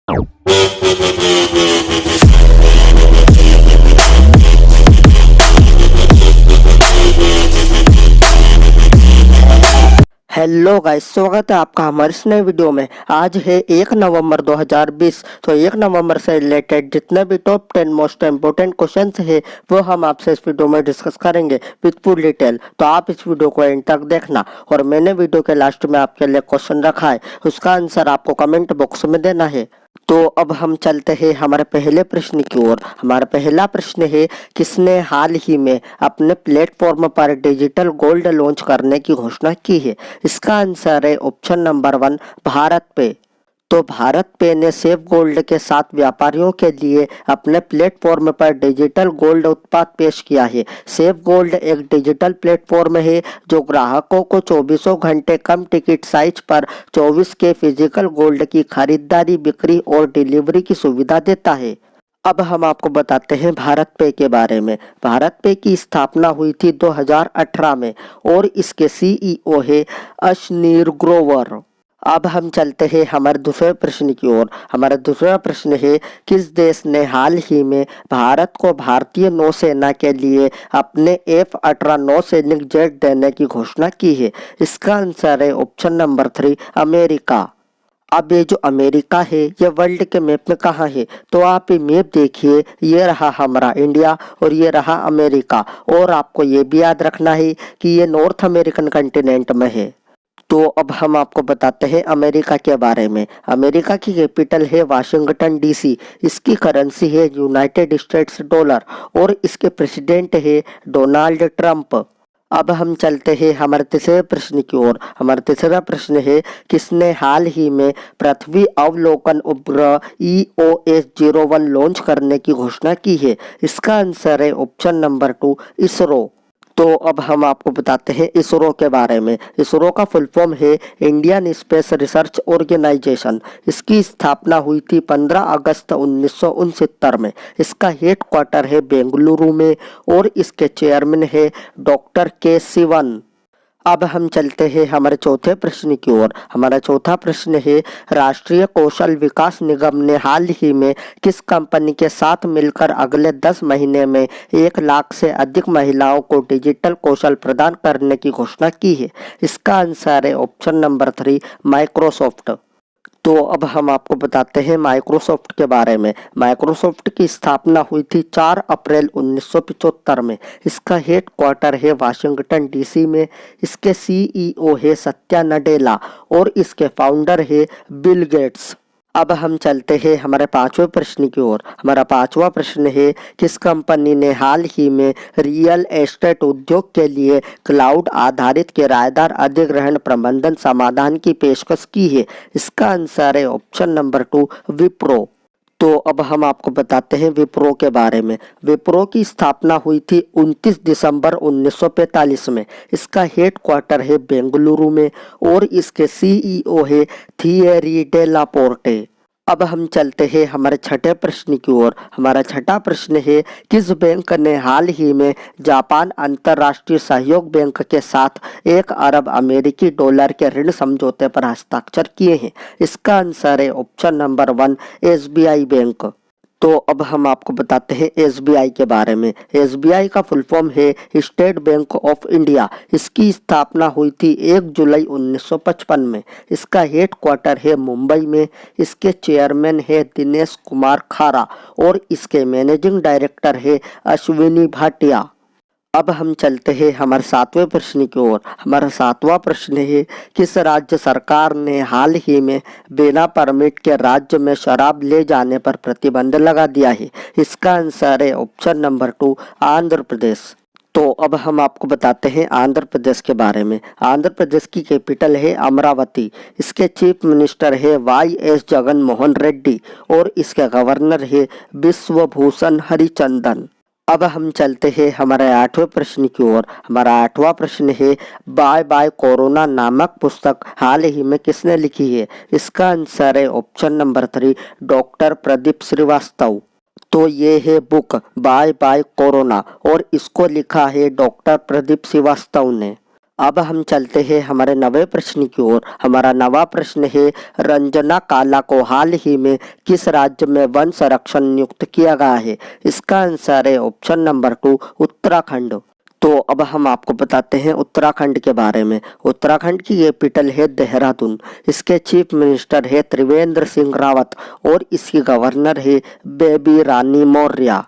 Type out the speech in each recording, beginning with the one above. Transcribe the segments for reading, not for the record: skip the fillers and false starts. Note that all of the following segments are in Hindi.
हेलो गाइस, स्वागत है आपका हमारे इस नए वीडियो में। आज है 1 नवंबर 2020। तो 1 नवंबर से रिलेटेड जितने भी टॉप 10 मोस्ट इम्पोर्टेंट क्वेश्चंस है वो हम आपसे इस वीडियो में डिस्कस करेंगे विद फुल डिटेल। तो आप इस वीडियो को एंड तक देखना और मैंने वीडियो के लास्ट में आपके लिए क्वेश्चन रखा है, उसका आंसर आपको कमेंट बॉक्स में देना है। तो अब हम चलते हैं हमारे पहले प्रश्न की ओर। हमारा पहला प्रश्न है, किसने हाल ही में अपने प्लेटफॉर्म पर डिजिटल गोल्ड लॉन्च करने की घोषणा की है? इसका आंसर है ऑप्शन नंबर 1, भारत पे। तो भारत पे ने सेफ गोल्ड के साथ व्यापारियों के लिए अपने प्लेटफॉर्म पर डिजिटल गोल्ड उत्पाद पेश किया है। सेफ गोल्ड एक डिजिटल प्लेटफॉर्म है जो ग्राहकों को 24 घंटे कम टिकट साइज पर 24 के फिजिकल गोल्ड की खरीदारी, बिक्री और डिलीवरी की सुविधा देता है। अब हम आपको बताते हैं भारत पे के बारे में। भारत पे की स्थापना हुई थी 2018 में और इसके सीईओ है अशनीर ग्रोवर। अब हम चलते हैं हमारे दूसरे प्रश्न की ओर। हमारा दूसरा प्रश्न है, किस देश ने हाल ही में भारत को भारतीय नौसेना के लिए अपने F-18 नौसैनिक जेट देने की घोषणा की है? इसका आंसर है ऑप्शन नंबर 3, अमेरिका। अब ये जो अमेरिका है ये वर्ल्ड के मैप में कहाँ है? तो आप ये मैप देखिए, ये रहा हमारा इंडिया और ये रहा अमेरिका। और आपको ये भी याद रखना है कि ये नॉर्थ अमेरिकन कंटिनेंट में है। तो अब हम आपको बताते हैं अमेरिका के बारे में। अमेरिका की कैपिटल है वाशिंगटन डीसी। इसकी करेंसी है यूनाइटेड स्टेट्स डॉलर और इसके प्रेसिडेंट है डोनाल्ड ट्रंप। अब हम चलते हैं हमारे तीसरे प्रश्न की ओर। हमारा तीसरा प्रश्न है, किसने हाल ही में पृथ्वी अवलोकन उपग्रह EOS-01 लॉन्च करने की घोषणा की है? इसका आंसर है ऑप्शन नंबर 2, इसरो। तो अब हम आपको बताते हैं इसरो के बारे में। इसरो का फुल फॉर्म है इंडियन स्पेस रिसर्च ऑर्गेनाइजेशन। इसकी स्थापना हुई थी 15 अगस्त 1969 में। इसका हेड क्वार्टर है बेंगलुरु में और इसके चेयरमैन है डॉक्टर के सिवन। अब हम चलते हैं हमारे चौथे प्रश्न की ओर। हमारा चौथा प्रश्न है, राष्ट्रीय कौशल विकास निगम ने हाल ही में किस कंपनी के साथ मिलकर अगले 10 महीने में 1 लाख से अधिक महिलाओं को डिजिटल कौशल प्रदान करने की घोषणा की है? इसका आंसर है ऑप्शन नंबर 3, माइक्रोसॉफ्ट। तो अब हम आपको बताते हैं माइक्रोसॉफ्ट के बारे में। माइक्रोसॉफ्ट की स्थापना हुई थी 4 अप्रैल 1975 में। इसका हेड क्वार्टर है वाशिंगटन डीसी में। इसके सीईओ है सत्या नडेला और इसके फाउंडर है बिल गेट्स। अब हम चलते हैं हमारे पांचवें प्रश्न की ओर। हमारा पांचवा प्रश्न है, किस कंपनी ने हाल ही में रियल एस्टेट उद्योग के लिए क्लाउड आधारित किराएदार अधिग्रहण प्रबंधन समाधान की पेशकश की है? इसका आंसर है ऑप्शन नंबर 2, विप्रो। तो अब हम आपको बताते हैं विप्रो के बारे में। विप्रो की स्थापना हुई थी 29 दिसंबर 1945 में। इसका हेड क्वार्टर है बेंगलुरु में और इसके सीईओ है थियरी डेला पोर्टे। अब हम चलते हैं हमारे छठे प्रश्न की ओर। हमारा छठा प्रश्न है, किस बैंक ने हाल ही में जापान अंतर्राष्ट्रीय सहयोग बैंक के साथ 1 अरब अमेरिकी डॉलर के ऋण समझौते पर हस्ताक्षर किए हैं? इसका आंसर है ऑप्शन नंबर 1, SBI बैंक। तो अब हम आपको बताते हैं SBI के बारे में। SBI का फुल फॉर्म है स्टेट बैंक ऑफ इंडिया। इसकी स्थापना हुई थी 1 जुलाई 1955 में। इसका हेड क्वार्टर है मुंबई में। इसके चेयरमैन है दिनेश कुमार खारा और इसके मैनेजिंग डायरेक्टर है अश्विनी भाटिया। अब हम चलते हैं हमारे सातवें प्रश्न की ओर। हमारा सातवां प्रश्न है, किस राज्य सरकार ने हाल ही में बिना परमिट के राज्य में शराब ले जाने पर प्रतिबंध लगा दिया है? इसका आंसर है ऑप्शन नंबर 2, आंध्र प्रदेश। तो अब हम आपको बताते हैं आंध्र प्रदेश के बारे में। आंध्र प्रदेश की कैपिटल है अमरावती। इसके चीफ मिनिस्टर है YS जगन मोहन रेड्डी और इसके गवर्नर है विश्वभूषण हरिचंदन। अब हम चलते हैं हमारे आठवें प्रश्न की ओर। हमारा आठवां प्रश्न है, बाय बाय कोरोना नामक पुस्तक हाल ही में किसने लिखी है? इसका आंसर है option number 3, doctor Pradeep Srivastava. तो ये है बुक बाय बाय कोरोना और इसको लिखा है डॉक्टर प्रदीप श्रीवास्तव ने। अब हम चलते हैं हमारे नवे प्रश्न की ओर। हमारा नवा प्रश्न है, रंजना काला को हाल ही में किस राज्य में वन संरक्षण नियुक्त किया गया है? इसका आंसर है ऑप्शन नंबर 2, उत्तराखंड। तो अब हम आपको बताते हैं उत्तराखंड के बारे में। उत्तराखंड की कैपिटल है देहरादून। इसके चीफ मिनिस्टर है त्रिवेंद्र सिंह रावत और इसकी गवर्नर है बेबी रानी मौर्य।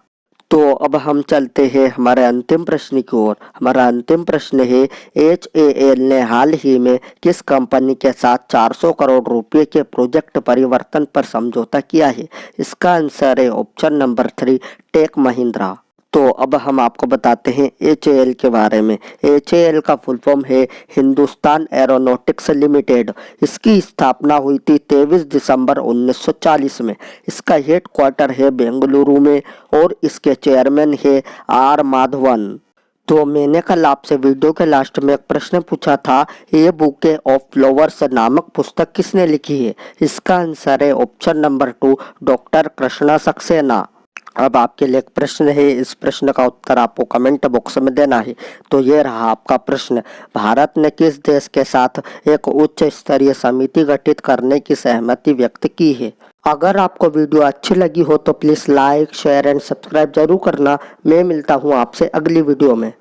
तो अब हम चलते हैं हमारे अंतिम प्रश्न की ओर। हमारा अंतिम प्रश्न है, HAL ने हाल ही में किस कंपनी के साथ 400 करोड़ रुपए के प्रोजेक्ट परिवर्तन पर समझौता किया है? इसका आंसर है ऑप्शन नंबर 3, टेक महिंद्रा। तो अब हम आपको बताते हैं HAL के बारे में। HAL का फुल फॉर्म है हिंदुस्तान एरोनॉटिक्स लिमिटेड। इसकी स्थापना हुई थी 23 दिसंबर 1940 में। इसका हेडक्वार्टर है बेंगलुरु में और इसके चेयरमैन है R माधवन। तो मैंने कल आपसे वीडियो के लास्ट में एक प्रश्न पूछा था, ये बुके ऑफ फ्लावर्स नामक पुस्तक किसने लिखी है? इसका आंसर है option number 2, doctor Krishna Saxena. अब आपके लिए एक प्रश्न है, इस प्रश्न का उत्तर आपको कमेंट बॉक्स में देना है। तो ये रहा आपका प्रश्न, भारत ने किस देश के साथ एक उच्च स्तरीय समिति गठित करने की सहमति व्यक्त की है? अगर आपको वीडियो अच्छी लगी हो तो please like, share and subscribe जरूर करना। मैं मिलता हूँ आपसे अगली वीडियो में।